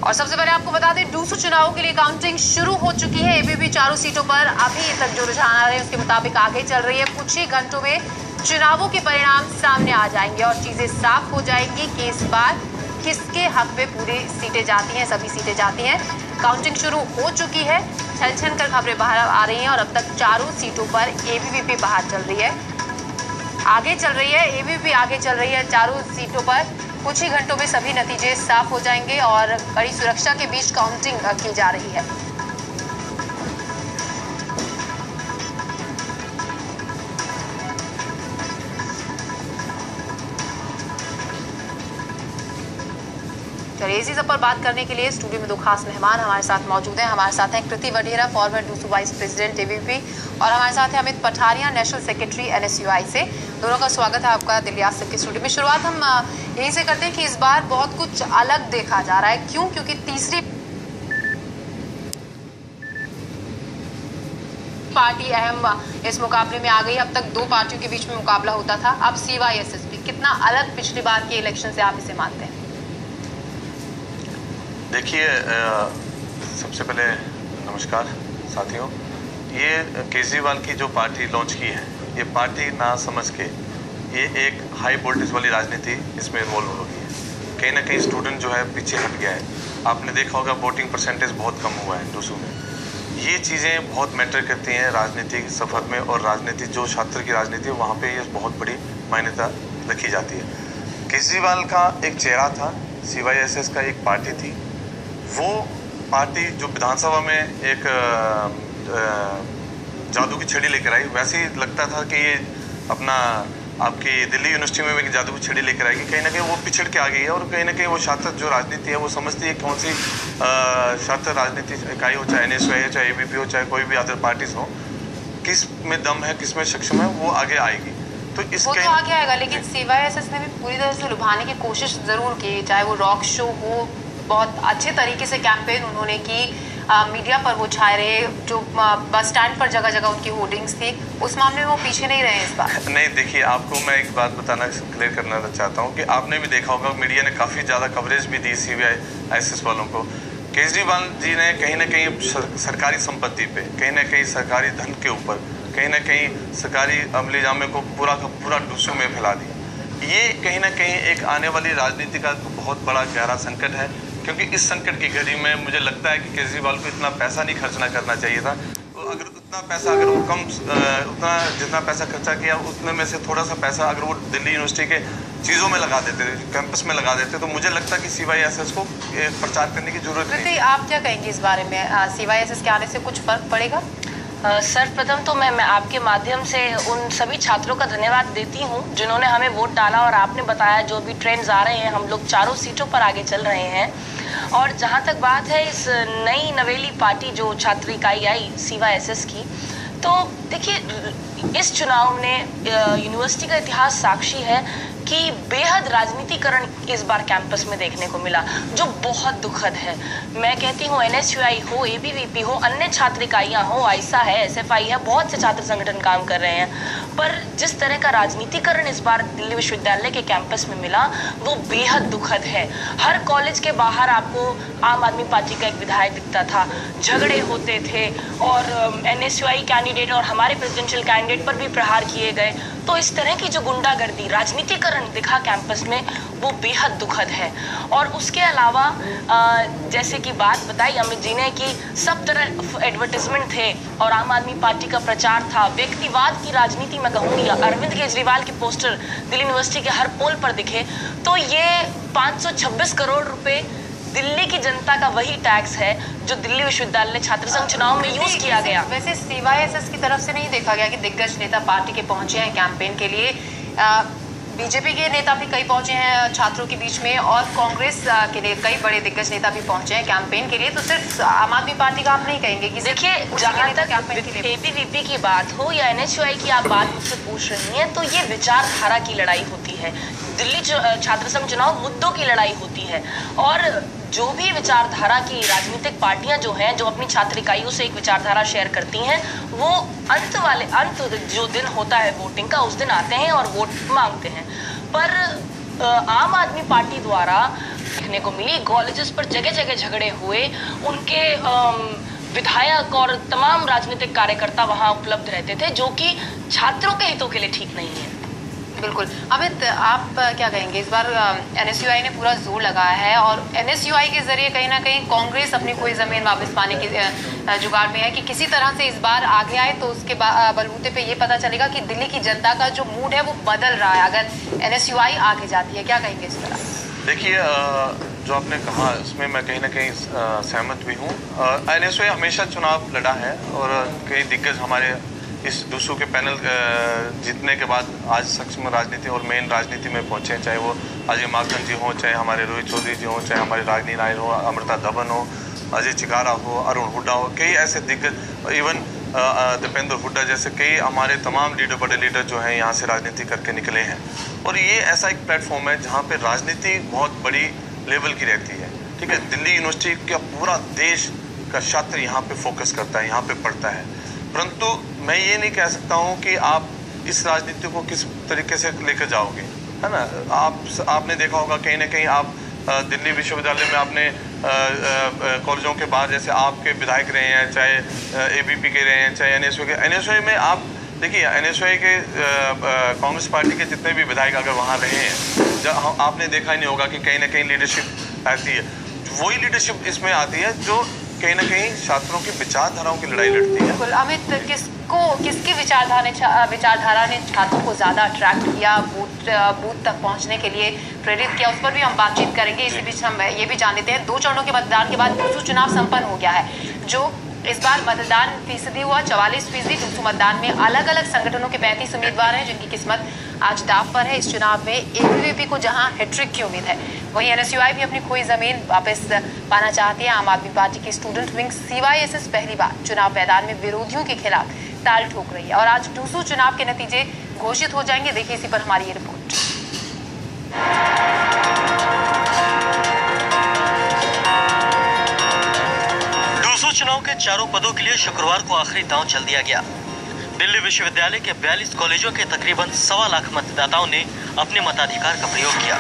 और सबसे पहले आपको बता दें, डूसू चुनावों के लिए काउंटिंग शुरू हो चुकी है। एबीवीपी चारों सीटों पर अभी तक जो रुझान आ रहे हैं उसके मुताबिक आगे चल रही है। कुछ ही घंटों में चुनावों के परिणाम सामने आ जाएंगे और चीजें साफ हो जाएंगी कि इस बार किसके हक में पूरी सीटें जाती हैं, सभी सीटें जाती हैं। काउंटिंग शुरू हो चुकी है, छन छन कर खबरें बाहर आ रही हैं और अब तक चारों सीटों पर एबीवीपी बाहर चल रही है, आगे चल रही है। एबीवीपी आगे चल रही है चारों सीटों पर। कुछ ही घंटों में सभी नतीजे साफ हो जाएंगे और कड़ी सुरक्षा के बीच काउंटिंग की जा रही है। चलिए इसी सब पर बात करने के लिए स्टूडियो में दो खास मेहमान हमारे साथ मौजूद हैं। हमारे साथ हैं Kriti Vadhera, former DUSU vice president ABVP, और हमारे साथ हैं Amit Patharia, national secretary NSUI से। दोनों का स्वागत है आपका दिल्ली आज तक के स्टूडियो में। शुरुआत हम यहीं से करते हैं कि इस बार बहुत कुछ अलग देखा जा रहा है। क्यों? क्योंकि तीसरी पार्टी अहम इस मुकाबले में आ गई। अब तक दो पार्टियों के बीच में मुकाबला होता था, अब CYSS। कितना अलग पिछली बार के इलेक्शन से आप इसे मानते हैं? देखिए, सबसे पहले नमस्कार साथियों। ये केजरीवाल की जो पार्टी लॉन्च की है, ये पार्टी ना समझ के ये एक हाई वोल्टेज वाली राजनीति इसमें इन्वॉल्व हो गई है। कहीं ना कहीं स्टूडेंट जो है पीछे हट गया है। आपने देखा होगा वोटिंग परसेंटेज बहुत कम हुआ है डूसू में। ये चीज़ें बहुत मैटर करती हैं राजनीतिक सफ़र में, और राजनीति जो छात्र की राजनीति है वहाँ पे ये बहुत बड़ी मान्यता रखी जाती है। केजरीवाल का एक चेहरा था, CYSS का एक पार्टी थी। वो पार्टी जो विधानसभा में एक जादू की छड़ी लेकर आई, वैसे ही लगता था कि ये अपना आपकी दिल्ली यूनिवर्सिटी में एक जादू की छड़ी लेकर आएगी। कहीं ना कहीं वो पिछड़ के आ गई है, और कहीं ना कहीं वो छात्र जो राजनीति है वो समझती है कौन सी छात्र राजनीति इकाई हो, चाहे NSUI हो, चाहे एबीवीपी हो, चाहे कोई भी अदर पार्टीज हो, किस में दम है, किस में सक्षम है, वो आगे आएगी। तो वो तो आगे आएगा, लेकिन CYSS ने भी पूरी तरह से लुभाने की कोशिश जरूर की। चाहे वो रॉक शो हो, बहुत अच्छे तरीके से कैंपेन उन्होंने की, मीडिया पर वो छाए रहे, जो बस स्टैंड पर जगह जगह उनकी होर्डिंग्स थी, उस मामले में वो पीछे नहीं रहे इस बार। नहीं, देखिए, आपको मैं एक बात बताना क्लियर करना चाहता हूँ कि आपने भी देखा होगा मीडिया ने काफ़ी ज़्यादा कवरेज भी दी CYSS वालों को। केजरीवाल जी ने कहीं ना कहीं सरकारी संपत्ति पे, कहीं ना कहीं सरकारी धन के ऊपर, कहीं ना कहीं सरकारी अमली जामे को पूरा का पूरा डूसू में फैला दिया। ये कहीं ना कहीं एक आने वाली राजनीति का बहुत बड़ा गहरा संकट है, क्योंकि इस संकट की घड़ी में मुझे लगता है कि केजरीवाल को इतना पैसा नहीं खर्चना करना चाहिए था। तो अगर उतना पैसा, अगर वो उतना जितना पैसा खर्चा किया, उतने में से थोड़ा सा पैसा अगर वो दिल्ली यूनिवर्सिटी के चीज़ों में लगा देते, कैंपस में लगा देते, तो मुझे लगता है कि CYSS को प्रचार करने की जरूरत नहीं। आप क्या कहेंगे इस बारे में? CYSS के आने से कुछ फर्क पड़ेगा? सर्वप्रथम तो मैं आपके माध्यम से उन सभी छात्रों का धन्यवाद देती हूं जिन्होंने हमें वोट डाला, और आपने बताया जो भी ट्रेंड्स आ रहे हैं, हम लोग चारों सीटों पर आगे चल रहे हैं। और जहां तक बात है इस नई नवेली पार्टी जो छात्र इकाई आई CYSS की, तो देखिए इस चुनाव ने यूनिवर्सिटी का इतिहास साक्षी है कि बेहद राजनीतिकरण इस बार कैंपस में देखने को मिला, जो बहुत दुखद है। मैं कहती हूँ NSUI हो, ABVP हो, अन्य छात्र इकाइयाँ हो, आइसा है, SFI है, बहुत से छात्र संगठन काम कर रहे हैं, पर जिस तरह का राजनीतिकरण इस बार दिल्ली विश्वविद्यालय के कैंपस में मिला वो बेहद दुखद है। हर कॉलेज के बाहर आपको आम आदमी पार्टी का एक विधायक दिखता था, झगड़े होते थे, और NSUI कैंडिडेट और हमारे प्रेसिडेंशियल कैंडिडेट पर भी प्रहार किए गए। तो इस तरह की जो गुंडागर्दी, राजनीतिकरण दिखा कैंपस में, वो बेहद दुखद है। और उसके अलावा जैसे कि बात बताई अमित जी ने कि सब तरह एडवर्टाइजमेंट थे और आम आदमी पार्टी का प्रचार था, व्यक्तिवाद की राजनीति मैं कहूँगी। अरविंद केजरीवाल के पोस्टर दिल्ली यूनिवर्सिटी के हर पोल पर दिखे, तो ये 526 करोड़ रुपए दिल्ली की जनता का वही टैक्स है जो दिल्ली विश्वविद्यालय छात्र संघ चुनाव में यूज किया गया। वैसे CYSS की तरफ से नहीं देखा गया कि दिग्गज नेता पार्टी के पहुंचे हैं कैंपेन के लिए। बीजेपी के नेता भी कई पहुंचे हैं छात्रों के बीच में, और कांग्रेस के कई बड़े दिग्गज नेता भी पहुंचे हैं कैंपेन के लिए। तो सिर्फ आम आदमी पार्टी का आप नहीं कहेंगे कि देखिए, जहां तक ABVP की बात हो या NSUI की आप बात मुझसे पूछ रही हैं, तो ये विचारधारा की लड़ाई होती है। दिल्ली छात्र संघ चुनाव मुद्दों की लड़ाई होती है, और जो भी विचारधारा की राजनीतिक पार्टियां जो हैं, जो अपनी छात्र इकाइयों से एक विचारधारा शेयर करती हैं, वो अंत जो दिन होता है वोटिंग का, उस दिन आते हैं और वोट मांगते हैं। पर आम आदमी पार्टी द्वारा देखने को मिली। कॉलेजेस पर जगह जगह झगड़े हुए, उनके विधायक और तमाम राजनीतिक कार्यकर्ता वहां उपलब्ध रहते थे, जो कि छात्रों के हितों के लिए ठीक नहीं है। बिल्कुल। अमित, आप क्या कहेंगे? इस बार NSUI ने पूरा जोर लगाया है और NSUI के जरिए कहीं ना कहीं कांग्रेस अपनी कोई जमीन वापस पाने की जुगाड़ में है कि किसी तरह से इस बार आगे आए, तो उसके बलबूते पे ये पता चलेगा कि दिल्ली की जनता का जो मूड है वो बदल रहा है अगर NSUI आगे जाती है। क्या कहेंगे इस पर? देखिए, जो आपने कहा उसमें मैं कहीं ना कहीं सहमत भी हूँ। NSUI हमेशा चुनाव लड़ा है और कई दिग्गज हमारे इस दूसरों के पैनल जीतने के बाद आज सक्षम राजनीति और मेन राजनीति में पहुंचे, चाहे वो अजय माकन जी हों, चाहे हमारे रोहित चौधरी जी हों, चाहे हमारे रागिनी नायर हो, अमृता धवन हो, अजय चिकारा हो, अरुण हुड्डा हो, कई ऐसे दिग्गज, इवन दीपेंद्र हुड्डा जैसे कई हमारे तमाम लीडर, बड़े लीडर जो हैं यहाँ से राजनीति करके निकले हैं। और ये ऐसा एक प्लेटफॉर्म है जहाँ पे राजनीति बहुत बड़ी लेवल की रहती है। ठीक है, दिल्ली यूनिवर्सिटी का पूरा देश का छात्र यहाँ पे फोकस करता है, यहाँ पे पढ़ता है। परंतु मैं ये नहीं कह सकता हूँ कि आप इस राजनीति को किस तरीके से लेकर जाओगे, है ना। आपने देखा होगा कहीं ना कहीं आप दिल्ली विश्वविद्यालय में आपने कॉलेजों के बाहर जैसे आपके विधायक रहे हैं, चाहे ABP के रहे हैं, चाहे NSUI में आप देखिए, NSUI के कांग्रेस पार्टी के जितने भी विधायक अगर वहाँ रहे हैं, जब आपने देखा ही नहीं होगा कि कहीं ना कहीं लीडरशिप आती है। वही लीडरशिप इसमें आती है जो कहीं ना कहीं छात्रों की विचारधाराओं की लड़ाई लड़ती है। अमित, किसकी विचारधारा ने छात्रों को ज्यादा अट्रैक्ट किया, बूथ तक पहुंचने के लिए प्रेरित किया, उस पर भी हम बातचीत करेंगे। इसी बीच हम ये भी जान लेते हैं, 2 चरणों के मतदान के बाद डूसू चुनाव संपन्न हो गया है। जो इस बार मतदान फीसदी हुआ 44%। डूसू मतदान में अलग अलग संगठनों के 35 उम्मीदवार हैं जिनकी किस्मत आज दांव पर है। इस चुनाव में ABVP को जहां हैट्रिक की उम्मीद है, वहीं NSUI भी अपनी खोई जमीन वापस पाना चाहती है। आम आदमी पार्टी की स्टूडेंट विंग CYSS पहली बार चुनाव मैदान में विरोधियों के खिलाफ ताल ठोक रही है और आज डूसू चुनाव के नतीजे घोषित हो जाएंगे। देखिए इसी पर हमारी ये रिपोर्ट। डूसू चुनाव के चारों पदों के लिए शुक्रवार को आखिरी दांव चल दिया गया। दिल्ली विश्वविद्यालय के 42 कॉलेजों के तकरीबन 1.25 लाख मतदाताओं ने अपने मताधिकार का प्रयोग किया।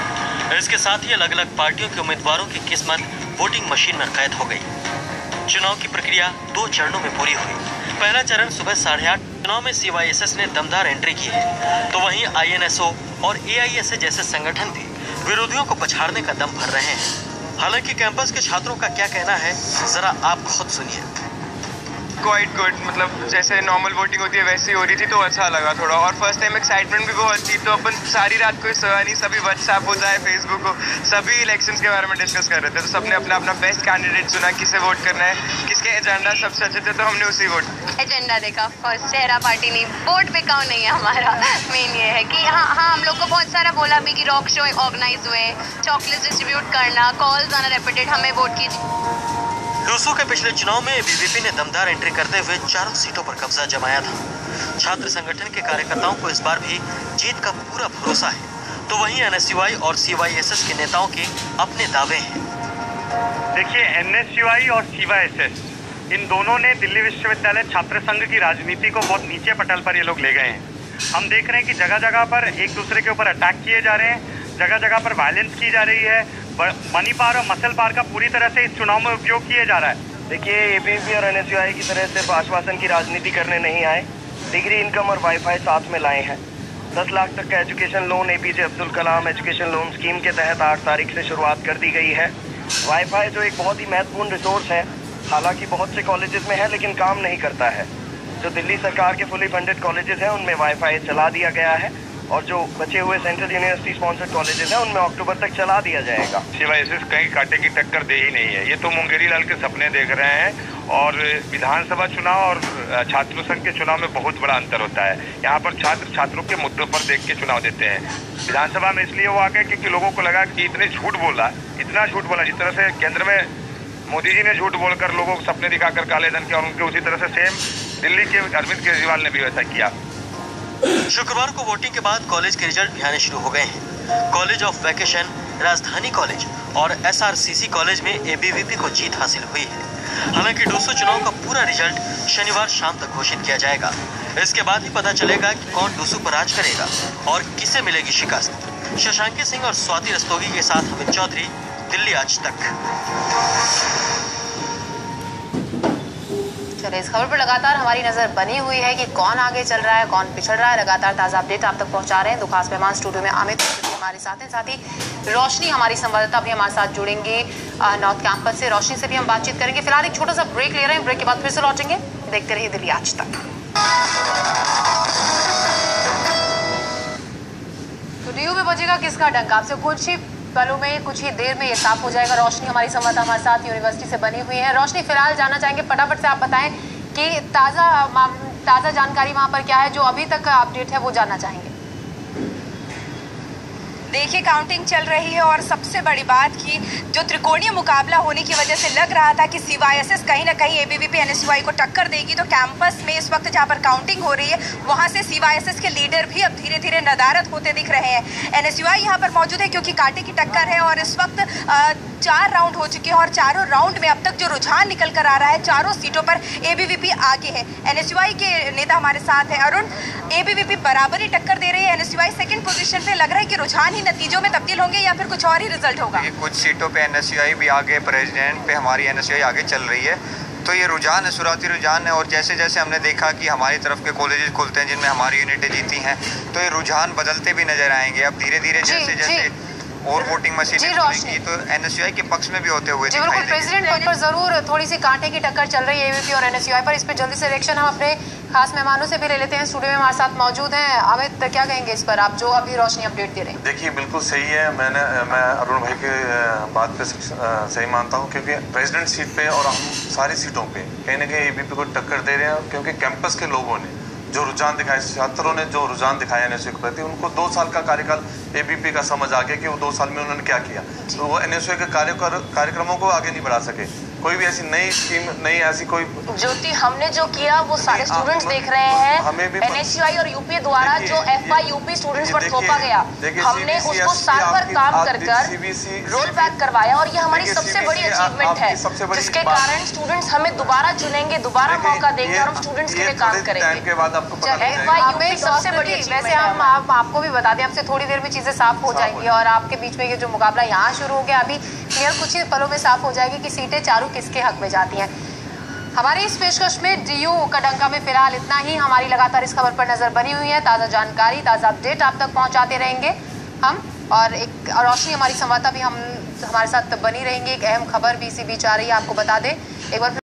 इसके साथ ही अलग अलग पार्टियों के उम्मीदवारों की किस्मत वोटिंग मशीन में कैद हो गई। चुनाव की प्रक्रिया 2 चरणों में पूरी हुई। पहला चरण सुबह 8:30 चुनाव में CYSS ने दमदार एंट्री की है, तो वहीं INSO और AISA जैसे संगठन भी विरोधियों को पछाड़ने का दम भर रहे हैं। हालांकि कैंपस के छात्रों का क्या कहना है, जरा आप खुद सुनिए। क्वाइट गुड, मतलब जैसे नॉर्मल वोटिंग होती है वैसी हो रही थी, तो अच्छा लगा थोड़ा। और फर्स्ट टाइम एक्साइटमेंट भी बहुत थी, तो अपन सारी रात कोई सोया नहीं, सभी व्हाट्सएप होता है, फेसबुक को सभी इलेक्शंस के बारे में डिस्कस कर रहे थे। तो सबने अपना अपना बेस्ट कैंडिडेट चुना, किसे वोट करना है, किसके एजेंडा सबसे अच्छे थे, तो हमने उसी वोट एजेंडा देखा। फर्स्ट चेहरा पार्टी नहीं, वोट पे काउंट नहीं है हमारा। मेन ये है कि हाँ हम लोग को बहुत सारा बोला भी कि रॉक शो ऑर्गेनाइज हुए, चॉकलेट डिस्ट्रीब्यूट करना, कॉल्स आना रेपिटेड, हमें वोट कीजिए। डूसू के पिछले चुनाव में ABVP ने दमदार एंट्री करते हुए 4 सीटों पर कब्जा जमाया था। छात्र संगठन के कार्यकर्ताओं को इस बार भी जीत का पूरा भरोसा है, तो वहीं NSUI और CYSS के नेताओं के अपने दावे हैं। देखिए, NSUI और CYSS इन दोनों ने दिल्ली विश्वविद्यालय छात्र संघ की राजनीति को बहुत नीचे पटल पर ये लोग ले गए हैं। हम देख रहे हैं कि जगह जगह पर एक दूसरे के ऊपर अटैक किए जा रहे हैं, जगह जगह पर वायलेंस की जा रही है, मनी पावर और मसल पावर का पूरी तरह से इस चुनाव में उपयोग किया जा रहा है। देखिए, ABVP और NSUI की तरह सिर्फ आश्वासन की राजनीति करने नहीं आए, डिग्री, इनकम और वाईफाई साथ में लाए हैं। 10 लाख तक का education loan APJ Abdul Kalam education loan scheme के तहत 8 तारीख से शुरुआत कर दी गई है। वाईफाई जो एक बहुत ही महत्वपूर्ण रिसोर्स है, हालांकि बहुत से कॉलेजेस में है लेकिन काम नहीं करता है। जो दिल्ली सरकार के फुली फंडेड कॉलेजेस हैं उनमें वाईफाई चला दिया गया है और जो बचे हुए सेंट्रल यूनिवर्सिटी स्पॉन्सर्ड कॉलेजेस हैं उनमें अक्टूबर तक चला दिया जाएगा। CYSS कहीं कांटे की टक्कर दे ही नहीं है। ये तो मुंगेरी लाल के सपने देख रहे हैं। और विधानसभा चुनाव और छात्र संघ के चुनाव में बहुत बड़ा अंतर होता है। यहाँ पर छात्र छात्रों के मुद्दों पर देख के चुनाव देते हैं। विधानसभा में इसलिए वो आ गए क्योंकि लोगों को लगा कि इतने झूठ बोला, इतना झूठ बोला, जिस तरह से केंद्र में मोदी जी ने झूठ बोलकर लोगों को सपने दिखाकर काले धन किया, और उनके उसी तरह से सेम दिल्ली के अरविंद केजरीवाल ने भी वैसा किया। शुक्रवार को वोटिंग के बाद कॉलेज के रिजल्ट भी आने शुरू हो गए हैं। कॉलेज ऑफ वैकेशन, राजधानी कॉलेज और SRCC कॉलेज में ABVP को जीत हासिल हुई है। हालांकि डूसू चुनाव का पूरा रिजल्ट शनिवार शाम तक घोषित किया जाएगा। इसके बाद ही पता चलेगा कि कौन डूसू पर राज करेगा और किसे मिलेगी शिकस्त। शशांकी सिंह और स्वाति रस्तोगी के साथ अमित चौधरी, दिल्ली आज तक। चलिए, इस खबर पर लगातार हमारी नजर बनी हुई है कि कौन आगे चल रहा है, कौन पिछड़ रहा है। लगातार ताजा अपडेट आप तक पहुंचा रहे हैं। दो खास मेहमान स्टूडियो में अमित हमारे साथ हैं, साथ ही रोशनी हमारी संवाददाता भी हमारे साथ जुड़ेंगी नॉर्थ कैंपस से। रोशनी से भी हम बातचीत करेंगे। फिलहाल एक छोटा सा ब्रेक ले रहे हैं, ब्रेक के बाद फिर से लौटेंगे। देखते रहिए दिल्ली आज तक। तो डीयू में बजेगा किसका डंका? आपसे कुछ ही पलों में, कुछ ही देर में ये साफ हो जाएगा। रोशनी हमारी संवाददाता हमारे साथ यूनिवर्सिटी से बनी हुई है। रोशनी, फिलहाल जानना चाहेंगे, फटाफट से आप बताएं कि ताज़ा जानकारी वहां पर क्या है, जो अभी तक अपडेट है वो जानना चाहेंगे। देखिए, काउंटिंग चल रही है और सबसे बड़ी बात कि जो त्रिकोणीय मुकाबला होने की वजह से लग रहा था कि CYSS कहीं ना कहीं ABVP NSUI को टक्कर देगी, तो कैंपस में इस वक्त जहां पर काउंटिंग हो रही है वहां से CYSS के लीडर भी अब धीरे धीरे नदारद होते दिख रहे हैं। NSUI यहां पर मौजूद है क्योंकि कांटे की टक्कर है और इस वक्त 4 राउंड हो चुके हैं और चारों राउंड में अब तक जो रुझान निकल कर आ रहा है, चारों सीटों पर ABVP आगे है। NSUI के नेता हमारे साथ है अरुण। ABVP बराबरी टक्कर दे रही है, NSUI सेकंड पोजीशन पे। लग रहा है कि रुझान ही नतीजों में तब्दील होंगे या फिर कुछ और ही रिजल्ट होगा? कुछ सीटों पे NSUI भी आगे, प्रेसिडेंट पे हमारी NSUI आगे चल रही है। तो ये रुझान है, शुरुआती रुझान है और जैसे जैसे हमने देखा कि हमारी तरफ के कॉलेजेस खुलते हैं जिनमें हमारी यूनिटें जीती हैं, तो ये रुझान बदलते भी नजर आएंगे। अब धीरे धीरे जैसे जैसे और वोटिंग मशीनें खुलेंगी तो NSUI के पक्ष में भी होते हुए दिखाई देंगे। प्रेसिडेंट पद पर जरूर थोड़ी सी कांटे की टक्कर चल रही है ABVP और NSUI पर। इस पर जल्दी से रिएक्शन हम अपने खास मेहमानों से भी ले लेते हैं। स्टूडियो में हमारे साथ मौजूद हैं। अमित, क्या कहेंगे इस पर, आप जो अभी रोशनी अपडेट दे रहे हैं? देखिए, बिल्कुल सही है। मैं अरुण भाई के बात पे सही मानता हूँ, क्योंकि प्रेसिडेंट सीट पे और हम सारी सीटों पे कहीं ना कहीं ABVP को टक्कर दे रहे हैं, क्योंकि कैंपस के लोगों ने जो रुझान दिखाया, छात्रों ने जो रुझान दिखाया NSUI के प्रति, उनको 2 साल का कार्यकाल ABVP का समझ आ गया कि वो 2 साल में उन्होंने क्या किया। तो वो NSUI के कार्यक्रमों को आगे नहीं बढ़ा सके। कोई भी ऐसी नई स्कीम, नई ऐसी कोई ज्योति हमने जो किया वो सारे स्टूडेंट्स देख रहे हैं। हमें भी NSUI और UP द्वारा जो FYUP स्टूडेंट्स पर थोपा गया, हमने उसको साल भर काम कर रोल बैक करवाया और ये हमारी सबसे बड़ी अचीवमेंट है, जिसके कारण स्टूडेंट्स हमें दोबारा चुनेंगे, दोबारा मौका देंगे और हम स्टूडेंट्स के लिए काम करेंगे। FYUP सबसे बड़ी। वैसे हम आपको भी बता दें, आपसे थोड़ी देर में चीजें साफ हो जाएंगी और आपके बीच में ये जो मुकाबला यहाँ शुरू हो गया, अभी क्लियर कुछ ही पलों में साफ हो जाएगी कि सीटें चारों किसके हक में जाती हैं। हमारी इस पेशकश में डीयू का डंका में फिलहाल इतना ही। हमारी लगातार इस खबर पर नजर बनी हुई है। ताज़ा जानकारी, ताज़ा अपडेट आप तक पहुंचाते रहेंगे हम, और एक रोशनी हमारी संवाददाता भी हमारे साथ बनी रहेंगी। एक अहम खबर भी इसी बीच आ रही है, आपको बता दें एक बार।